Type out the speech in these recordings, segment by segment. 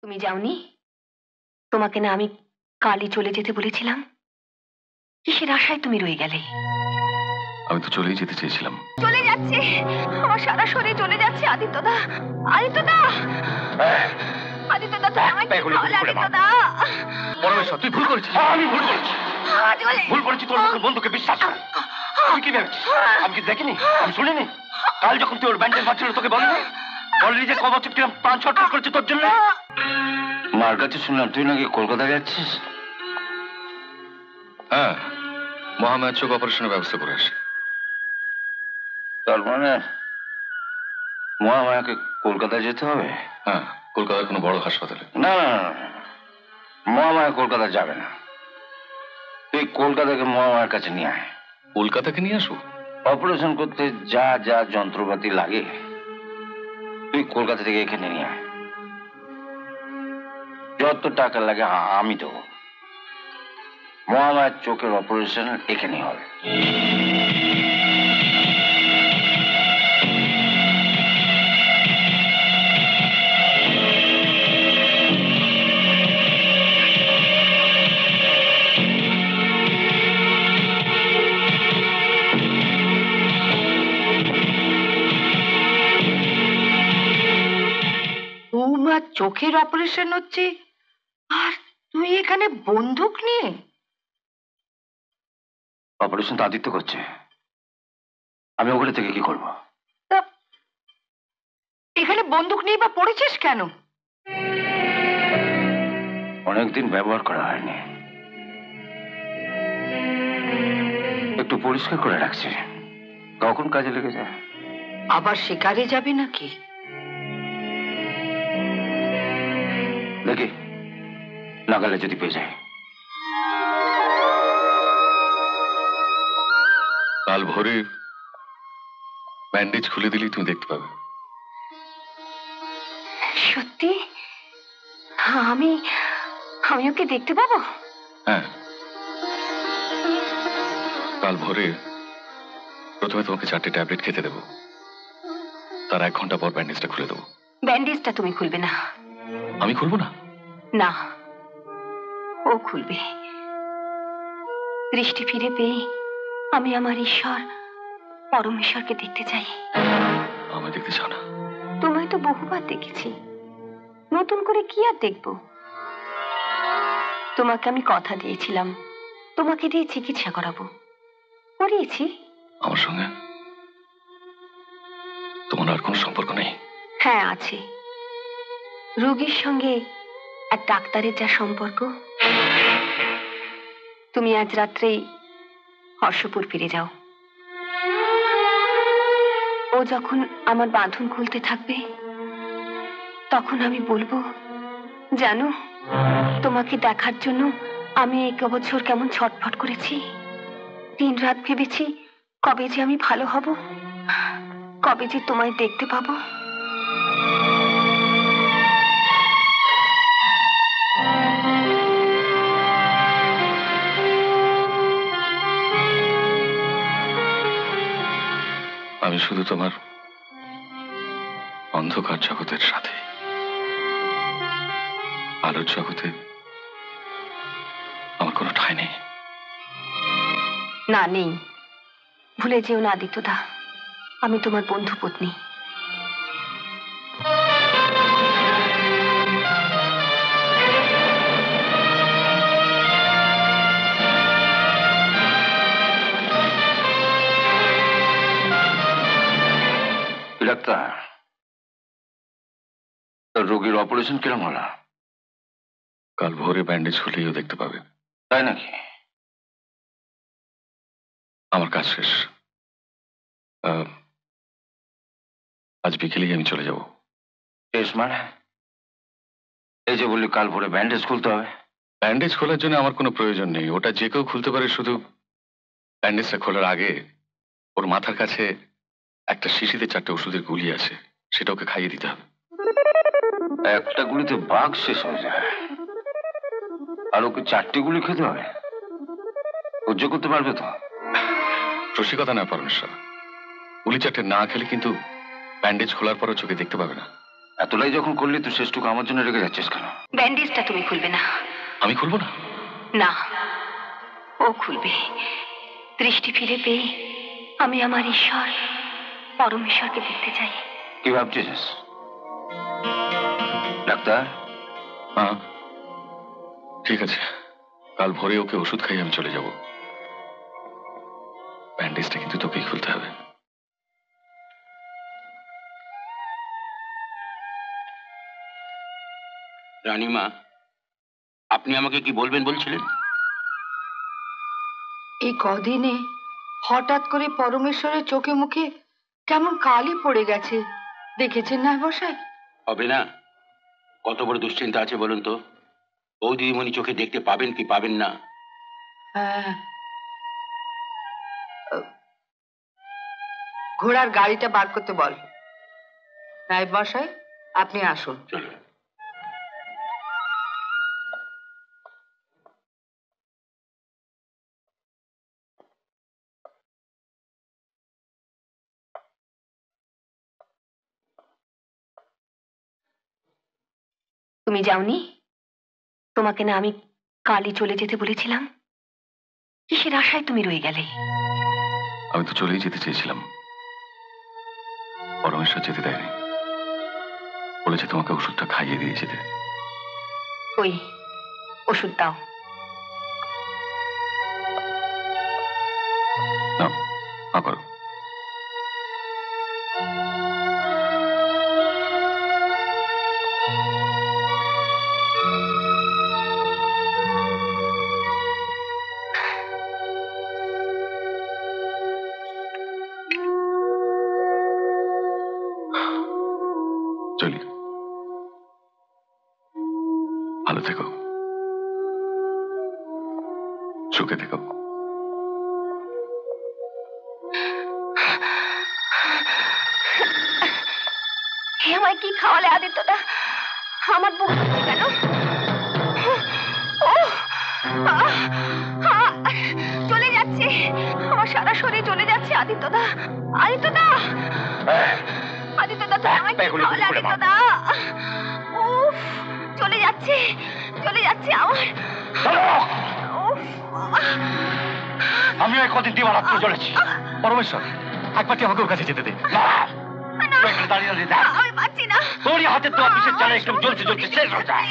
তুমি যাওনি? তোমাকে না আমি কালই চলে যেতে বলেছিলাম? কিসের আশায় তুমি রয়ে গেলে? আমি তো চলেই যেতে চেয়েছিলাম। চলে যাচ্ছে, আমার সারা শরীর চলে যাচ্ছে। আদিত্যদা, আদিত্যদা, আদিত্যদা, আদিত্যদা, পরমেশ্বর, তুই ভুল করেছিস। আমি ভুল করেছি, ভুল করেছি। তোর মুখের বন্ধুকে বিশ্বাস করে তুই কি ভেবেছিস? আমি কি দেখিনি? আমি শুনিনি? কাল যখন তুই ওর ব্যান্ডেজ বাঁচছিল তোকে বলিনি? বলিনি যে ক বছর কিরম প্রাণ ছটফট করেছে তোর জন্য? মার কাছে শুনলাম তুই নাকি কলকাতা যাচ্ছিস। হ্যাঁ, মহামায়া চোখ অপারেশনের ব্যবস্থা করে আসে। তার মানে মহামায়াকে কলকাতায় যেতে হবে? হ্যাঁ, কলকাতার কোনো বড় হাসপাতালে। না না না, মহামায়া কলকাতা যাবে না। তুই কলকাতাকে মহামায়ার কাছে নিয়ে আয়। কলকাতাকে নিয়ে আসবো? অপারেশন করতে যা যা যন্ত্রপাতি লাগে তুই কলকাতা থেকে এখানে নিয়ে আয়। যত টাকা লাগে আমি দেবো। মহামায়ার চোখের অপারেশন এখানেই হবে। বৌমার চোখের অপারেশন হচ্ছে আর তুই এখানে বন্দুক নিয়ে? অপারেশন তো আদিত্য করছে, আমি ওখানে থেকে কি করবো? এখানে বন্দুক নিয়ে বা পড়েছিস কেন? অনেকদিন ব্যবহার করা হয়নি, একটু পরিষ্কার করে রাখছি, কখন কাজে লেগে যায়। আবার শিকারে যাবে নাকি? দেখি নাগালে যদি পেয়ে যায়। কাল ভোরে ব্যান্ডেজ খুলে দিলেই তুমি দেখতে পাবে। সত্যি? আমি আমি ওকে দেখতে পাবো? হ্যাঁ, কাল ভোরে প্রথমে তোমাকে 4টে ট্যাবলেট খেতে দেবো, তার 1 ঘন্টা পর ব্যান্ডেজটা খুলে দেবো। ব্যান্ডেজটা তুমি খুলবে না? আমি খুলবো না? না, ও খুলবে। দৃষ্টি ফিরে পেয়ে আমি আমার ঈশ্বর পরমেশ্বরকে দেখতে চাই। আমায় দেখতে চাও না? তোমায় তো বহুবার দেখেছি, নতুন করে কি আর দেখবো? তোমাকে আমি কথা দিয়েছিলাম তোমাকে দিয়ে চিকিৎসা করাবো, করিয়েছি। আমার সঙ্গে তোমার আর কোনো সম্পর্ক নেই? হ্যাঁ আছে, রোগীর সঙ্গে এক ডাক্তারের যা সম্পর্ক। তুমি আজ রাত্রেই হর্ষপুর ফিরে যাও। ও যখন আমার বাঁধন খুলতে থাকবে তখন আমি বলবো, জানো তোমাকে দেখার জন্য আমি 1 বছর কেমন ছটফট করেছি। দিন রাত ভেবেছি কবে যে আমি ভালো হব, কবে যে তোমায় দেখতে পাবো। আমি শুধু তোমার অন্ধকার জগতের সাথে, আলোর জগতে আমার কোনো ঠাঁই নেই। না নেই, ভুলে যেও না আদিত্যদা, আমি তোমার বন্ধু পত্নী। ডাক্তার, রোগীর অপারেশন কিরম হলো? কাল ভোরে ব্যান্ডেজ খুলেও দেখতে পাবে। তাই নাকি? আমার কাজ শেষ, আজ বিকেলেই আমি চলে যাব। শেষ মানে? এই যে বললি কাল ভোরে ব্যান্ডেজ খুলতে হবে। ব্যান্ডেজ খোলার জন্য আমার কোনো প্রয়োজন নেই, ওটা যে কেউ খুলতে পারে। শুধু ব্যান্ডেজটা খোলার আগে ওর মাথার কাছে একটা শিশিতে 4টে ওষুধের গুলি আছে, সেটা ওকে খাইয়ে দিতে হবে। একটা গুলিতে বাঘ শেষ হয়ে যায়, আর ওকে 4টে গুলি খেতে হবে? সহ্য করতে পারবে তো? রসিকতা না পরমেশ্বর, গুলি 4টে না খেলে কিন্তু ব্যান্ডেজ খোলার পরও চোখে দেখতে পাবে না। এতটাই যখন করলি তুই শেষটুকু আমার জন্য রেখে যাচ্ছিস কেন? ব্যান্ডেজটা তুমি খুলবে না। আমি খুলবো না? না, ও খুলবে। দৃষ্টি ফিরে পেয়ে আমি আমার ঈশ্বর পরমেশ্বরকে দেখতে চাই। কি ভাবছিস ডাক্তার? হ্যাঁ ঠিক আছে, কাল ভোরে ওকে ওষুধ খাইয়ে আমি চলে যাব। ব্যান্ডেজটা কিন্তু তোকেই খুলতে হবে। রানীমা, আপনি আমাকে কি বলবেন বলছিলেন? এই কদিনে হঠাৎ করে পরমেশ্বরের চোখে মুখে কেমন কালি পড়ে গেছে, দেখেছেন না বসাই? হবে না? কত বড় দুশ্চিন্তা আছে বলুন তো। বৌদিদিমণি চোখে দেখতে পাবেন কি পাবেন না? হ্যাঁ, ঘোড়ার গাড়িটা বার করতে বল। নায়েব মশাই, আপনি আসুন। চলুন। তুমি যাওনি? তোমাকে না আমি কালই চলে যেতে বলেছিলাম? কিসের আশায় তুমি রয়ে গেলে? আমি তো চলেই যেতে চেয়েছিলাম, পরমেশ্বর যেতে দেয়নি। বলেছে তোমাকে ওষুধটা খাইয়ে দিয়ে যেতে। ওই ওষুধ দাও। নাও, হা করো। চলি, ভালো থেকো, সুখে থেকো। আমায় কি খাওয়ালে আদিত্যদা? আমার বুক ধরছে কেন? ও চলে যাচ্ছে, আমার সারা শরীর চলে যাচ্ছে। আদিত্যদা, আদিত্যদা, আদিত্যদা, তুমি আমায় কি খাওয়ালে আদিত্যদা? উফ, চলে যাচ্ছে, চলে যাচ্ছে আমার। উফ, আমিও কদিন দিবারাত্র চলেছি। পরমেশ্বর, একবার কি আমাকে ওর কাছে যেতে দে। দাঁড়িয়ে দাঁড়িয়ে দেখ, আমি পাচ্ছি না। তোরই হাতের তো বিষের জ্বালা একদম জ্বলতে জ্বলতে শেষ হয়ে যায়।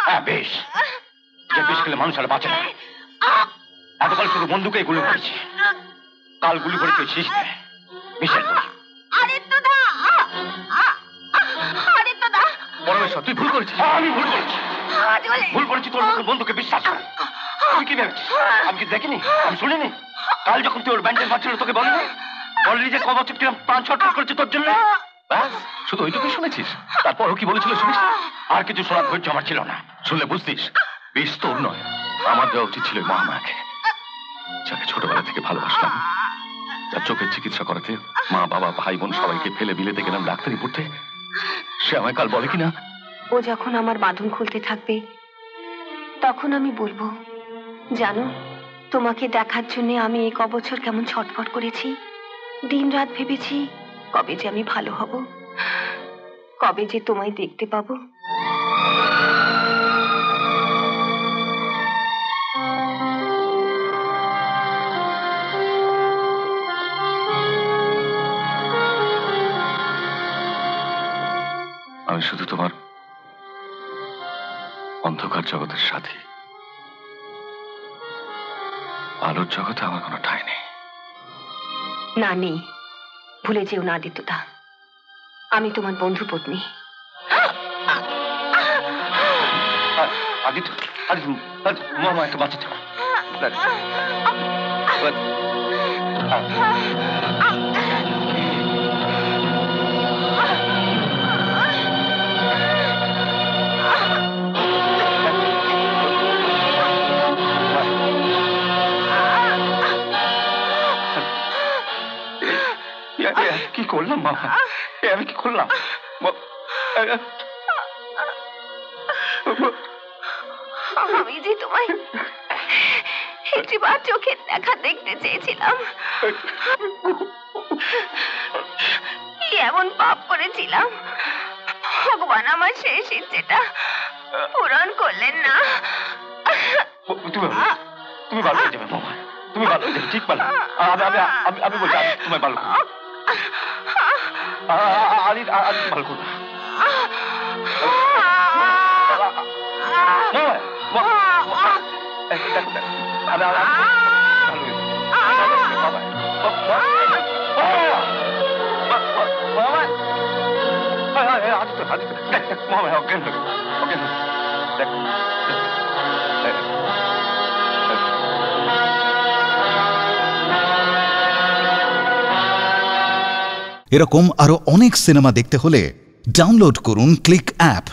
হ্যাঁ বেশ, যে বিষ খেলে মানুষ আর বাঁচে না। এতকাল শুধু বন্দুকে গুলি করেছি, কাল গুলি করে তুই শেষ দেয় বিষের গুলি। আদিত্যদা, আদিত্যদা, পরমেশ্বর, তুই ভুল করেছিস। আমি ভুল করেছি, ভুল করেছি। তোর মুখের বন্ধুকে বিশ্বাস করে তুই কি ভেবেছিস? আমি কি দেখিনি, আমি শুনিনি? কাল যখন তুই ওর ব্যান্ডেজ বাঁচছিল তোকে বলিনি? বলিনি যে কবচ কিরম প্রাণ ছটফট করেছে তোর জন্য? ব্যাস, শুধু ওইটুকুই শুনেছিস? তারপর ও কি বলেছিল শুনিস? আর কিছু শোনার ধৈর্য আমার ছিল না। শুনলে বুঝতিস বিষ তোর নয়, আমার দেওয়া উচিত ছিল মহামায়াকে, যাকে ছোটবেলা থেকে ভালোবাসলাম, যার চোখের চিকিৎসা করাতে মা বাবা ভাই বোন সবাইকে ফেলে বিলেতে গেলাম ডাক্তারি পড়তে। সে আমায় কাল বলে কিনা, ও যখন আমার বাঁধন খুলতে থাকবে তখন আমি বলবো, জানো, তোমাকে দেখার জন্য আমি এই কবছর কেমন ছটফট করেছি। দিন রাত ভেবেছি কবে যে আমি ভালো হব, কবে যে তোমায় দেখতে পাবো। আমি শুধু তোমার অন্ধকার জগতের সাথী, আলোর জগতে আমার কোনো ঠাঁই নেই। না, নেই, ভুলে যেও না আদিত্যদা, আমি তোমার বন্ধু পত্নী। আদিত্য, আদিত্য, মামা একটু বাঁচাতে হবে। কি করলাম মামা? আমি কি করলাম? আমি যে তোমায় একটিবার চোখের দেখা দেখতে চেয়েছিলাম, এমন পাপ করেছিলাম, ভগবান আমার শেষ ইচ্ছেটা পূরণ করলেন না। তুমি ভালো হয়ে যাবে বৌমা, তুমি ভালো হয়ে যাবে, ঠিক ভালো। আমি বলছি আমি তোমায় ভালো করবো, আলি ভালো করবো। এরকম আরো অনেক সিনেমা দেখতে হলে ডাউনলোড করুন ক্লিক অ্যাপ।